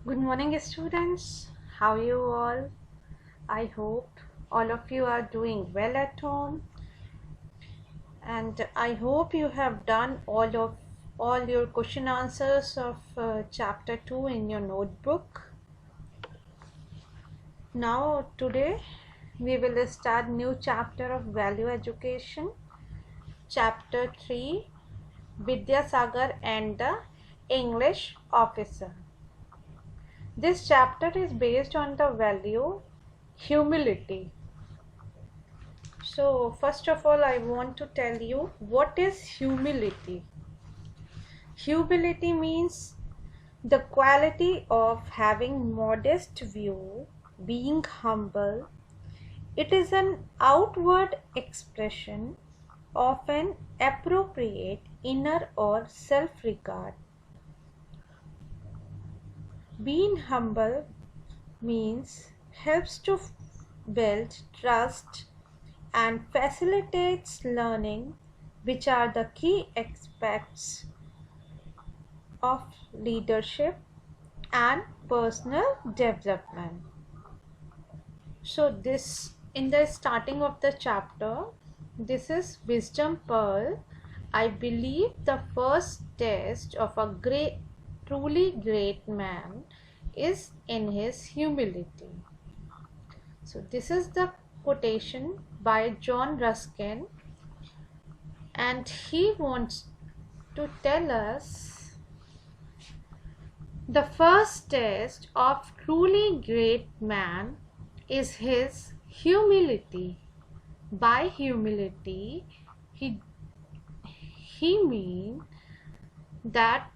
Good morning, students. How are you all? I hope all of you are doing well at home, and I hope you have done all your question answers of chapter 2 in your notebook. Now today we will start new chapter of value education, chapter 3, Vidyasagar and the English officer. This chapter is based on the value humility. So, first of all, I want to tell you what is humility. Humility means the quality of having modest view, being humble. It is an outward expression of an appropriate inner or self-regard. Being humble means helps to build trust and facilitates learning, which are the key aspects of leadership and personal development. So this in the starting of the chapter, this is wisdom pearl. I believe the first test of a truly great man is in his humility. So this is the quotation by John Ruskin, and he wants to tell us the first test of truly great man is his humility. By humility, he means that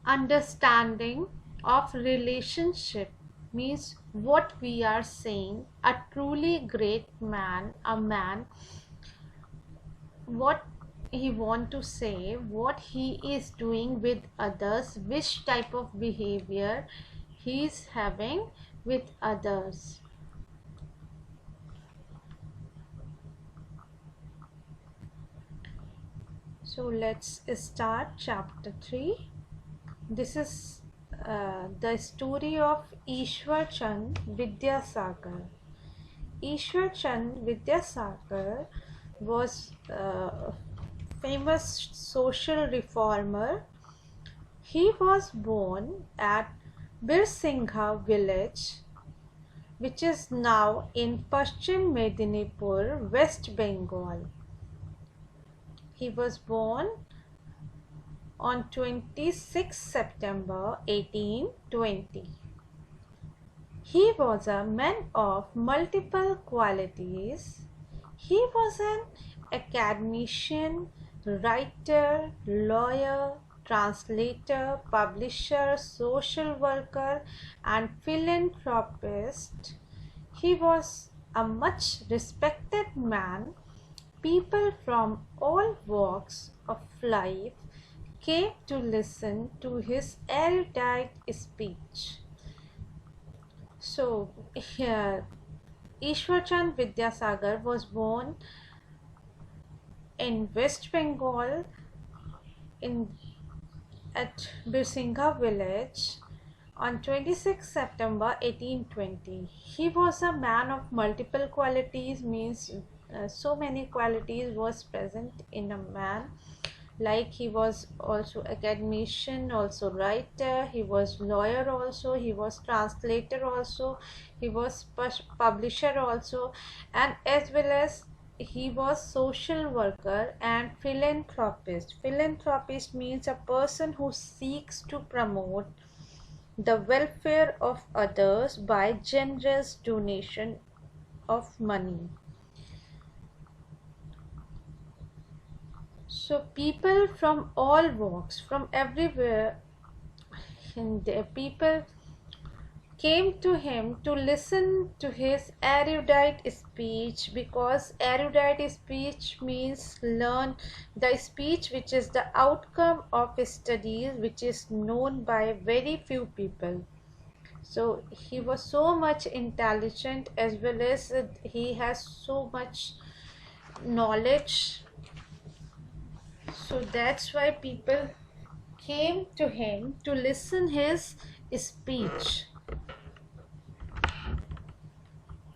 understanding of relationship, means what we are saying a truly great man, a man, what he want to say, what he is doing with others, which type of behavior he is having with others. So let's start chapter 3. This is the story of Ishwar Chand Vidyasagar. Ishwar Chand Vidyasagar was a famous social reformer. He was born at Birsingha village, which is now in Paschim Medinipur, West Bengal. He was born on 26 September 1820. He was a man of multiple qualities. He was an academician, writer, lawyer, translator, publisher, social worker, and philanthropist. He was a much respected man. People from all walks of life came to listen to his erudite speech. So, here, Ishwarchand Vidyasagar was born in West Bengal at Birsingha village on 26 September 1820. He was a man of multiple qualities, means so many qualities was present in a man. Like he was also academician, also writer, he was lawyer also, he was translator also, he was publisher also, and as well as he was social worker and philanthropist. Philanthropist means a person who seeks to promote the welfare of others by generous donation of money. So people from all walks, from everywhere, and the people came to him to listen to his erudite speech, because erudite speech means learn the speech which is the outcome of studies, which is known by very few people. So he was so much intelligent, as well as he has so much knowledge. So that's why people came to him to listen his Speech.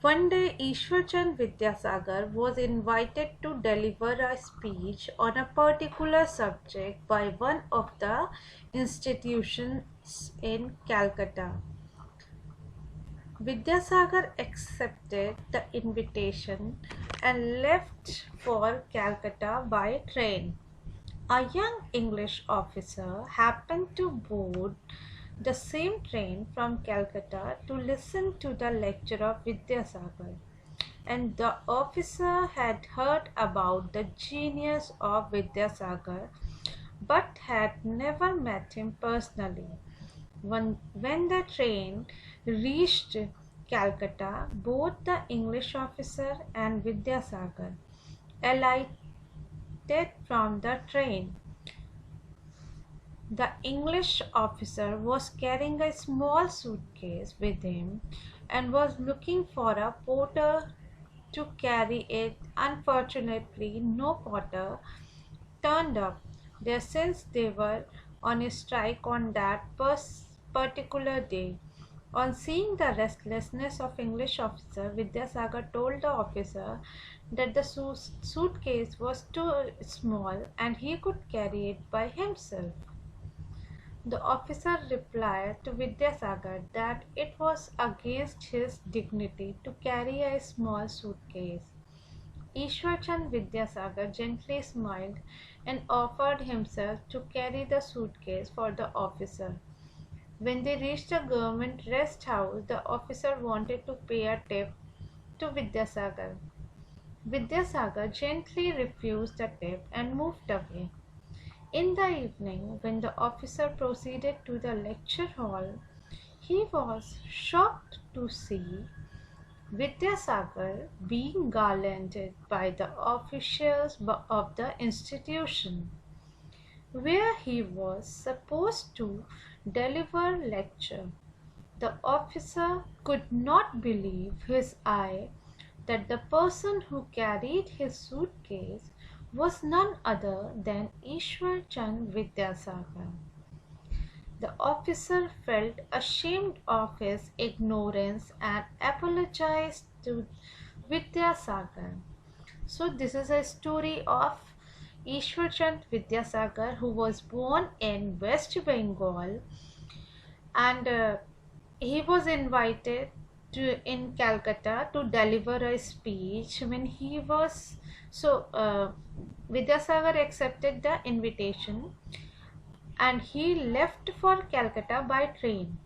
One day, Ishwarchand Vidyasagar was invited to deliver a speech on a particular subject by one of the institutions in Calcutta. Vidyasagar accepted the invitation and left for Calcutta by train. A young English officer happened to board the same train from Calcutta to listen to the lecture of Vidyasagar, and the officer had heard about the genius of Vidyasagar but had never met him personally. When the train reached Calcutta, both the English officer and Vidyasagar alighted from the train. The English officer was carrying a small suitcase with him and was looking for a porter to carry it. Unfortunately, no porter turned up there since they were on a strike on that particular day. On seeing the restlessness of English officer, Vidyasagar told the officer that the suitcase was too small and he could carry it by himself. The officer replied to Vidyasagar that it was against his dignity to carry a small suitcase. Ishwarchand Vidyasagar gently smiled and offered himself to carry the suitcase for the officer. When they reached the government rest house, the officer wanted to pay a tip to Vidyasagar. Vidyasagar gently refused the tip and moved away. In the evening, when the officer proceeded to the lecture hall, he was shocked to see Vidyasagar being garlanded by the officials of the institution, where he was supposed to deliver lecture. The officer could not believe his eye that the person who carried his suitcase was none other than Ishwar Chand Vidyasagar. The officer felt ashamed of his ignorance and apologized to Vidyasagar. So this is a story of Ishwar Chand Vidyasagar, who was born in West Bengal, and he was invited to in Calcutta to deliver a speech. When he was so Vidyasagar accepted the invitation and he left for Calcutta by train.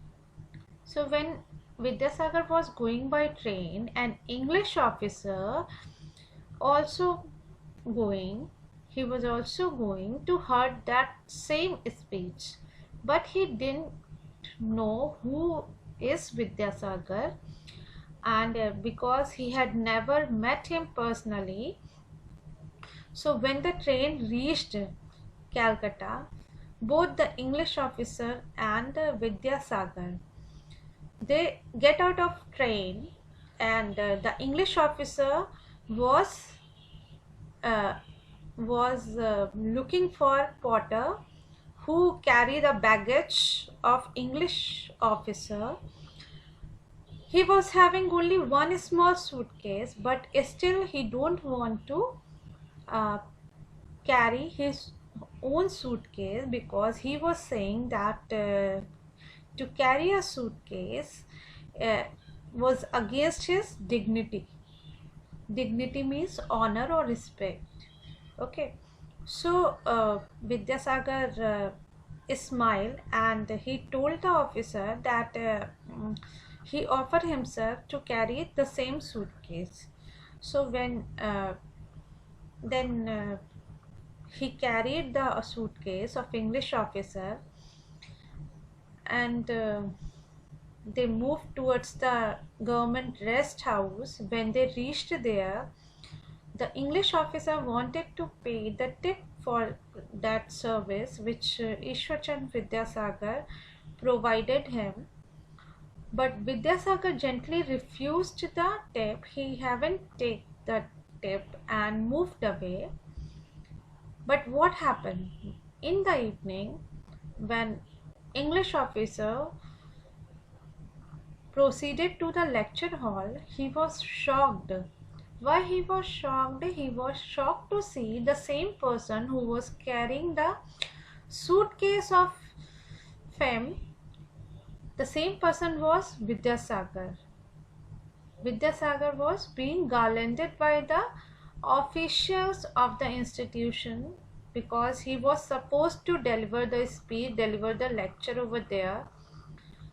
So when Vidyasagar was going by train, an English officer also going, he was also going to heard that same speech, but he didn't know who is Vidyasagar, and because he had never met him personally. So when the train reached Calcutta, both the English officer and Vidyasagar, they get out of train, and the English officer was uh, looking for porter who carry the baggage of English officer. He was having only one small suitcase, but still he don't want to uh, carry his own suitcase, because he was saying that to carry a suitcase uh, was against his dignity. Dignity means honor or respect. Okay, so Vidyasagar smiled and he told the officer that he offered himself to carry the same suitcase. So when then he carried the suitcase of English officer, and they moved towards the government rest house. When they reached there, the English officer wanted to pay the tip for that service which Ishwarchand Vidyasagar provided him, but Vidyasagar gently refused the tip. He haven't take the tip and moved away. But what happened? In the evening, when English officer proceeded to the lecture hall, he was shocked. Why he was shocked? He was shocked to see the same person who was carrying the suitcase of fame. The same person was Vidyasagar. Vidyasagar was being garlanded by the officials of the institution because he was supposed to deliver the speech, deliver the lecture over there.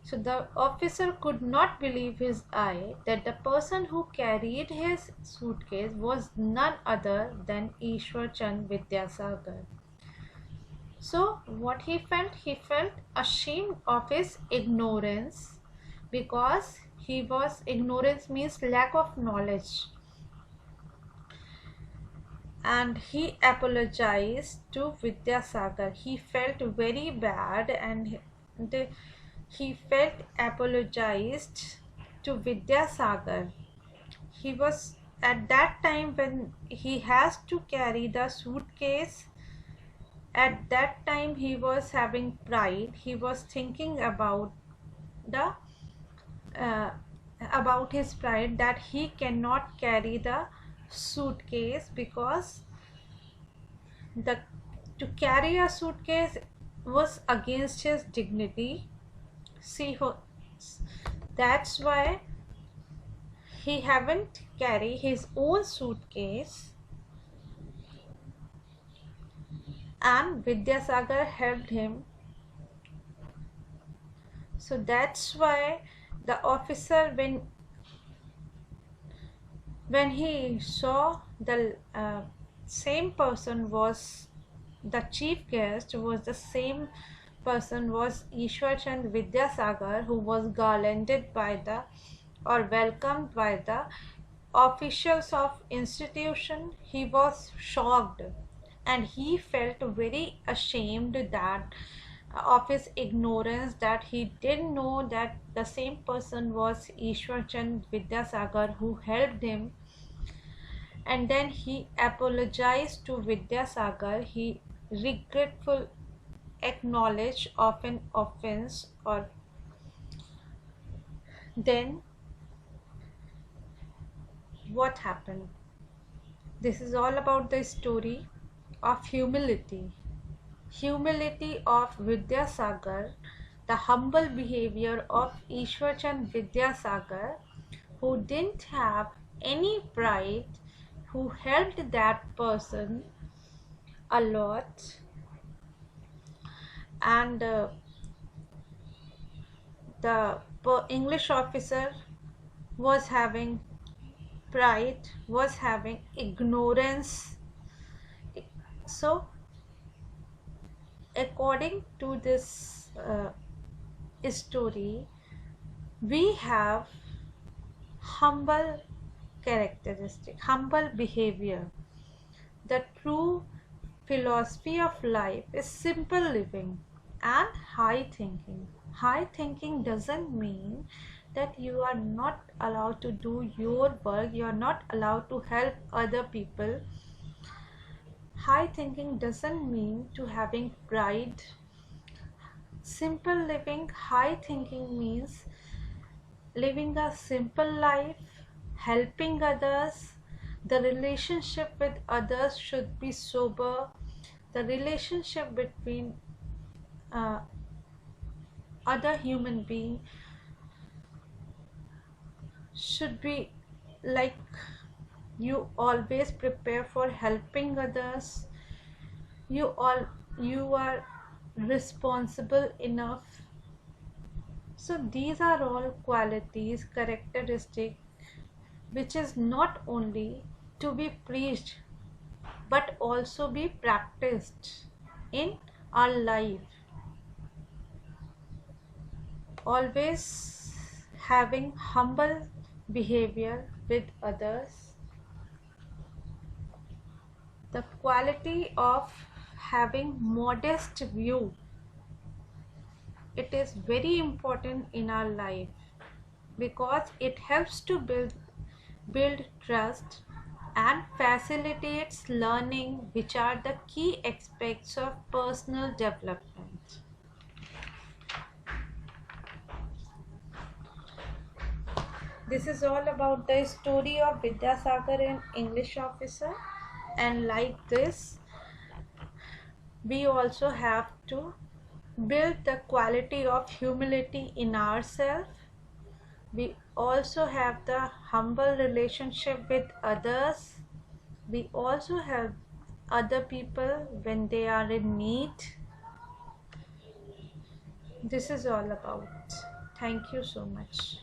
So the officer could not believe his eye that the person who carried his suitcase was none other than Ishwar Chand Vidyasagar. So what he felt? He felt ashamed of his ignorance because ignorance means lack of knowledge, and he apologized to Vidyasagar. He felt very bad and he felt apologized to Vidyasagar. He was at that time when he has to carry the suitcase. At that time he was having pride. He was thinking the about his pride that he cannot carry the suitcase because to carry a suitcase was against his dignity. See, that's why he haven't carry his own suitcase, and Vidyasagar helped him. So that's why the officer, when he saw the same person was the chief guest, was the same person was Ishwar Chand Vidyasagar, who was garlanded by the or welcomed by the officials of institution, he was shocked and he felt very ashamed that of his ignorance, that he didn't know that the same person was Ishwar Chand Vidyasagar who helped him. And then he apologized to Vidyasagar. He regretful acknowledged of an offense. Or then what happened? This is all about the story of humility. Humility of Vidyasagar, the humble behavior of Ishwar Chand Vidyasagar, who didn't have any pride, who helped that person a lot, and the English officer was having pride, was having ignorance. So according to this story, we have humble characteristic, humble behavior. The true philosophy of life is simple living and high thinking. High thinking doesn't mean that you are not allowed to do your work, you are not allowed to help other people. High thinking doesn't mean to having pride. Simple living, high thinking means living a simple life, helping others. The relationship with others should be sober. The relationship between other human being should be like you always prepare for helping others. You are responsible enough. So these are all qualities, characteristics which is not only to be preached but also be practiced in our life. Always having humble behavior with others. The quality of having modest view, it is very important in our life because it helps to build trust and facilitates learning, which are the key aspects of personal development. This is all about the story of Vidyasagar, an English officer. And like this, we also have to build the quality of humility in ourselves. We also have the humble relationship with others. We also help other people when they are in need. This is all about. Thank you so much.